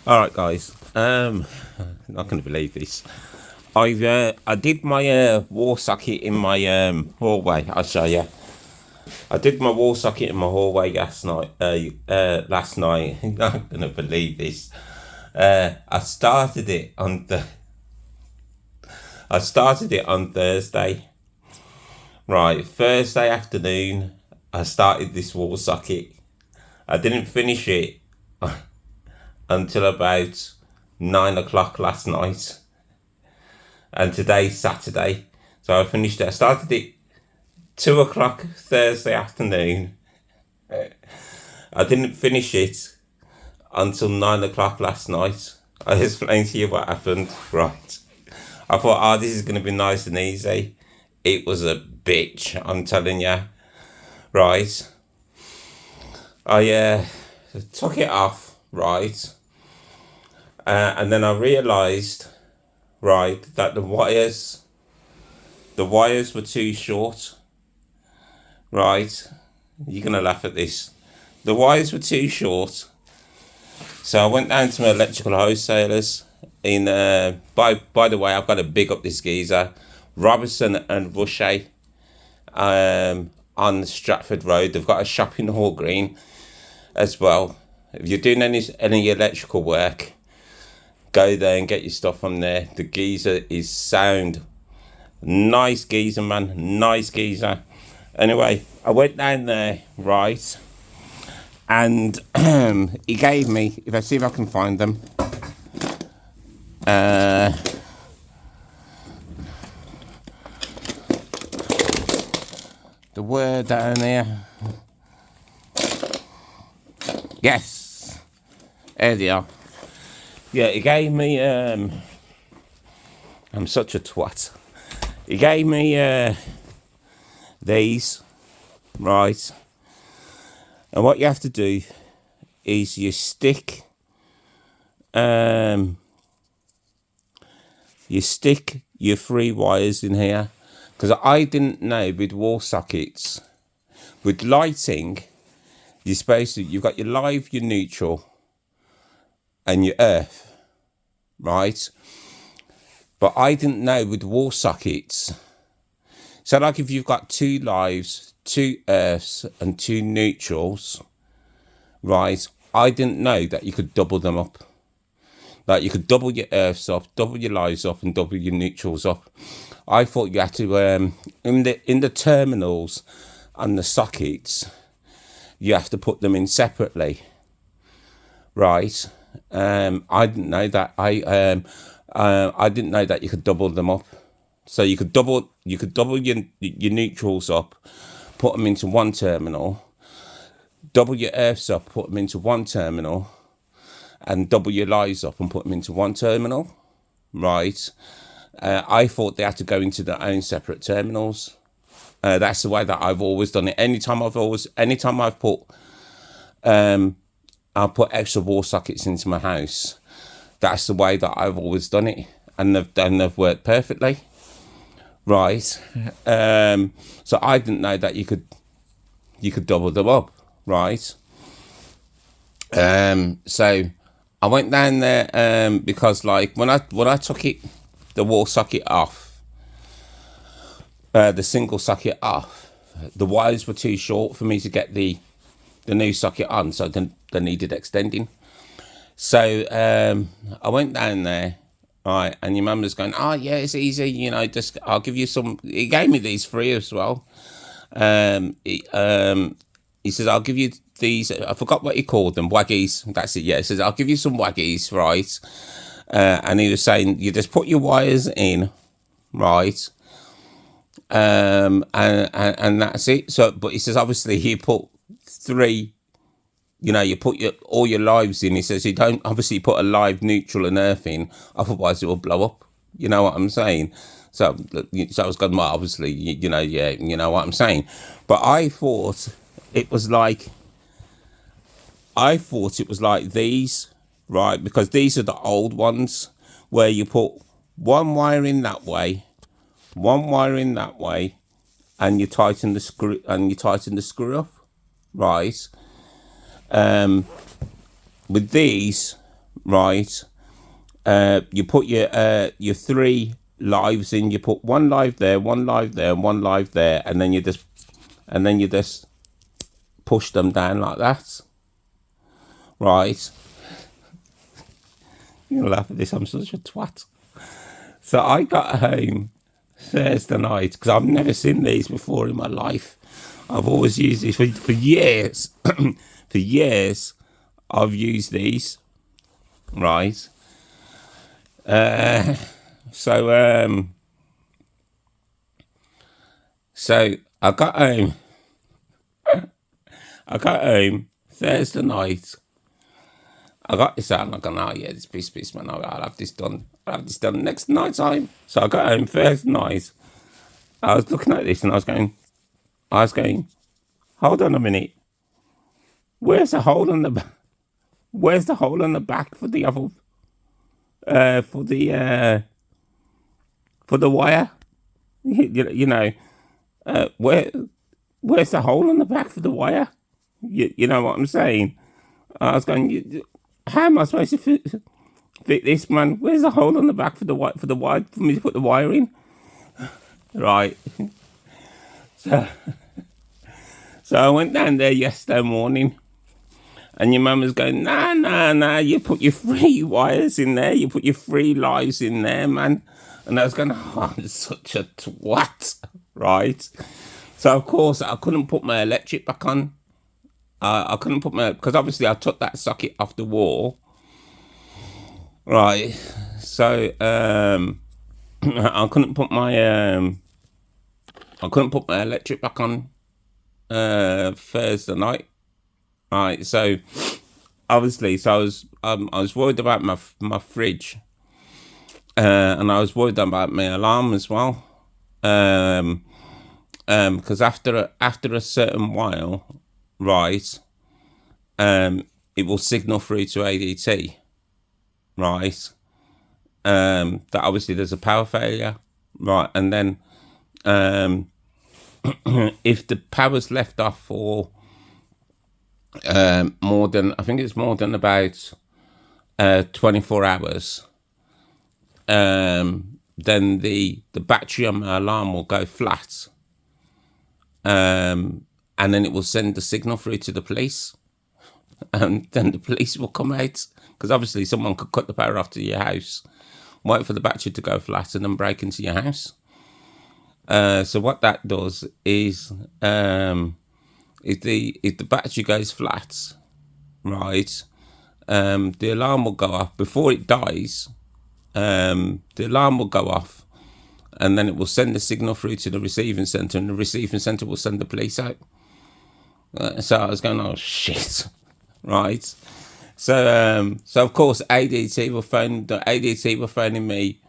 All right, guys. Not gonna believe this. I did my wall socket in my hallway. I'll show you. I did my wall socket in my hallway last night. Last night. You're not gonna believe this. I started it on Thursday. Right, Thursday afternoon. I started this wall socket. I didn't finish it until about 9 o'clock last night, and today's Saturday, so I finished it. I started it 2 o'clock Thursday afternoon. I didn't finish it until 9 o'clock last night. I'll explain to you what happened. Right, I thought, oh, this is going to be nice and easy. It was a bitch, I'm telling you. Right, I took it off, right, and then I realised, right, that the wires were too short. Right, you're gonna laugh at this. The wires were too short, so I went down to my electrical wholesalers in. By the way, I've got to big up this geezer, Robertson and Rushay, on Stratford Road. They've got a shop in Hall Green as well. If you're doing any electrical work, go there and get your stuff from there. The geezer is sound. Nice geezer, man. Nice geezer. Anyway, I went down there, right, and he gave me, if I see if I can find them, the word down there. Yes, there they are. Yeah, he gave me, I'm such a twat. He gave me these, right, and what you have to do is you stick your 3 wires in here, because I didn't know with wall sockets, with lighting, you've got your live, your neutral, and your earth, right? But I didn't know with wall sockets. So like if you've got 2 lives, 2 earths and 2 neutrals, right, I didn't know that you could double them up. Like you could double your earths up, double your lives up, and double your neutrals up. I thought you had to, in the terminals and the sockets, you have to put them in separately, right? I didn't know that. I didn't know that you could double them up. So you could double your neutrals up, put them into one terminal, double your earths up, put them into one terminal, and double your lives up and put them into one terminal, right? I thought they had to go into their own separate terminals. That's the way that I've always done it. Anytime I've put I'll put extra wall sockets into my house, that's the way that I've always done it, and they've worked perfectly. Right, so I didn't know that you could double them up, right? So I went down there because like when I took the wall socket off, the single socket off, the wires were too short for me to get the new socket on, so they needed extending. So I went down there. Right, and your mum was going, oh yeah, it's easy, just I'll give you some. He gave me these free as well. He says, I'll give you these. I forgot what he called them, waggies. That's it. Yeah, he says, I'll give you some waggies, right? And he was saying, you just put your wires in, right? And that's it. So, but he says, obviously, he put 3. You put all your lives in. He says you don't obviously put a live, neutral, and earth in, otherwise it will blow up. You know what I'm saying? So I was going, well, obviously, yeah, you know what I'm saying. But I thought it was like these, right? Because these are the old ones where you put one wire in that way, one wire in that way, and you tighten the screw up, right? With these, right? You put your three lives in. You put one live there, one live there, and one live there, and then you just push them down like that, right? You'll laugh at this. I'm such a twat. So I got home Thursday night because I've never seen these before in my life. I've always used these for years. For years, I've used these, right? So so I got home. I got home Thursday night. I got this out and I'm going, oh yeah, this piece, man. I'll have this done. I'll have this done next night time. So I got home Thursday night. I was looking at this and I was going, hold on a minute. Where's the hole in the back? Where's the hole in the back for the other, for the wire? You know, where's the hole in the back for the wire? You know what I'm saying? I was going, how am I supposed to fit this, man? Where's the hole in the back for the wire for me to put the wire in? Right. So I went down there yesterday morning. And your mum was going, nah, you put your free wires in there, you put your free lives in there, man. And I was going, oh, I'm such a twat, right? So, of course, I couldn't put my electric back on. I couldn't put because obviously I took that socket off the wall, right? So, I couldn't put my electric back on Thursday night. Right, so obviously, I was worried about my fridge, and I was worried about my alarm as well, because after a certain while, right, it will signal through to ADT, right, that obviously there's a power failure, right, and then if the power's left off for more than about 24 hours, then the battery on my alarm will go flat, and then it will send the signal through to the police, and then the police will come out, because obviously someone could cut the power off to your house, wait for the battery to go flat, and then break into your house. So what that does is, if the battery goes flat, right, the alarm will go off before it dies. The alarm will go off, and then it will send the signal through to the receiving centre, and the receiving centre will send the police out. So I was going, oh shit, right. So of course ADT were phoning me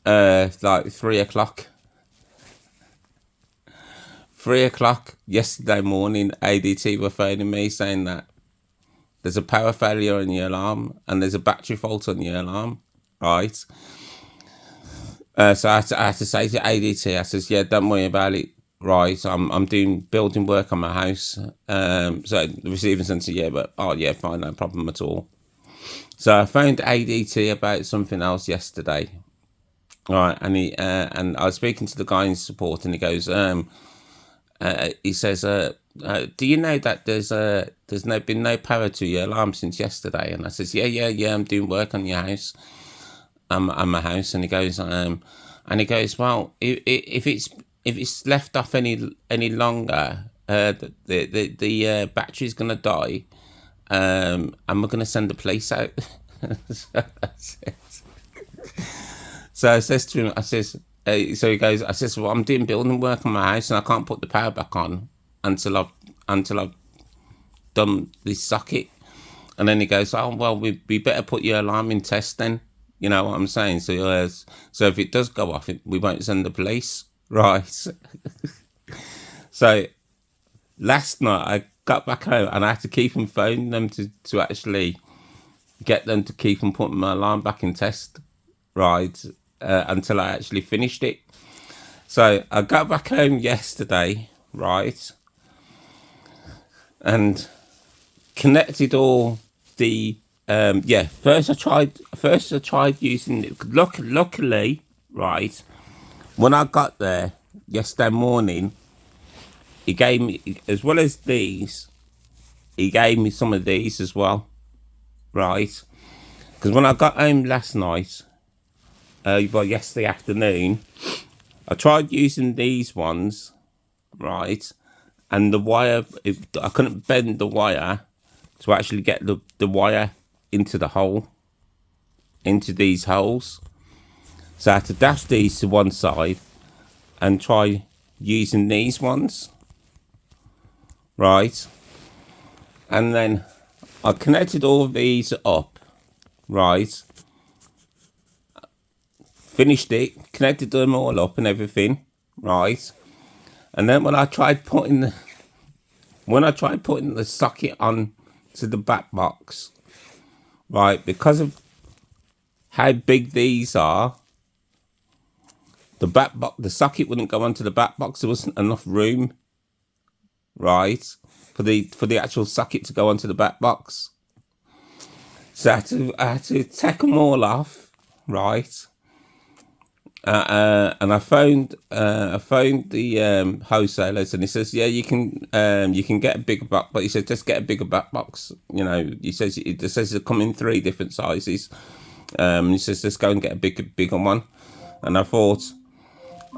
like 3 o'clock. 3 o'clock yesterday morning, ADT were phoning me saying that there's a power failure on your alarm and there's a battery fault on your alarm, right? So I had to say to ADT, I says, yeah, don't worry about it, right? I'm doing building work on my house. So the receiving centre, yeah, but oh yeah, fine, no problem at all. So I phoned ADT about something else yesterday, right? And and I was speaking to the guy in support, and he goes, he says, do you know that there's been no power to your alarm since yesterday? And I says, yeah, I'm doing work on your house, on my house. And he goes, well, if it's left off any longer, the battery's gonna die, and we're gonna send the police out. So I says to him, so he goes, I says, well, I'm doing building work on my house and I can't put the power back on until I've done this socket. And then he goes, oh, well, we better put your alarm in test then. You know what I'm saying? So if it does go off, we won't send the police. Right. So last night I got back home and I had to keep on phoning them to actually get them to keep on putting my alarm back in test. Right. Until I actually finished it. So I got back home yesterday, right, and connected all the yeah, first I tried using it. Luckily, right, when I got there yesterday morning, he gave me, as well as these, he gave me some of these as well, right? Because when I got home last night, well, yesterday afternoon, I tried using these ones, right? And the wire, I couldn't bend the wire to actually get the wire into the hole, into these holes. So I had to dash these to one side and try using these ones, right? And then I connected all of these up, right? Finished it, connected them all up and everything, right? And then when I tried putting the socket on to the back box, right, because of how big these are, the socket wouldn't go onto the back box. There wasn't enough room, right, for the actual socket to go onto the back box. So I had to take them all off, right? And I phoned the wholesalers, and he says, yeah, you can get a bigger box, but he said just get a bigger back box. You know, he says they come in 3 different sizes. He says just go and get a bigger one. And I thought,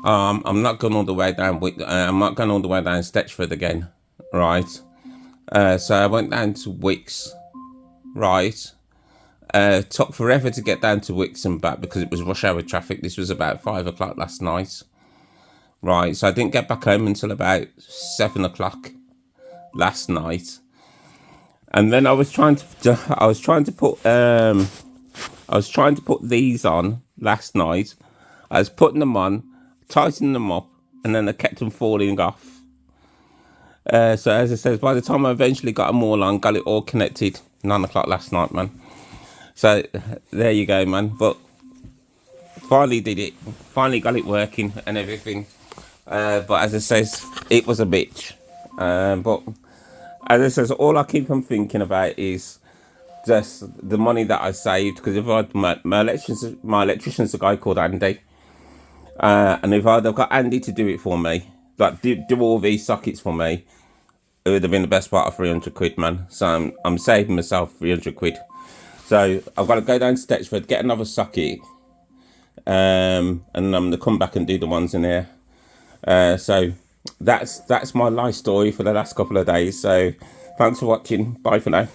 I'm not going all the way down. I'm not going all the way down Stetchford again, right? So I went down to Wicks, right? Took forever to get down to Wicks and back because it was rush hour traffic. This was about 5 o'clock last night, right? So I didn't get back home until about 7 o'clock last night. And then I was trying to put these on last night. I was putting them on, tightening them up, and then I kept them falling off. So as I said, by the time I eventually got them all on, got it all connected, 9 o'clock last night, man. So there you go, man. But finally did it. Finally got it working and everything. But as I says, it was a bitch. But as I says, all I keep on thinking about is just the money that I saved. Because if I had my electrician's a guy called Andy. And if I'd have got Andy to do it for me, like do all these sockets for me, it would have been the best part of 300 quid, man. So I'm saving myself 300 quid. So I've got to go down to Stetchford, get another socket, and I'm going to come back and do the ones in here. So that's my life story for the last couple of days. So thanks for watching. Bye for now.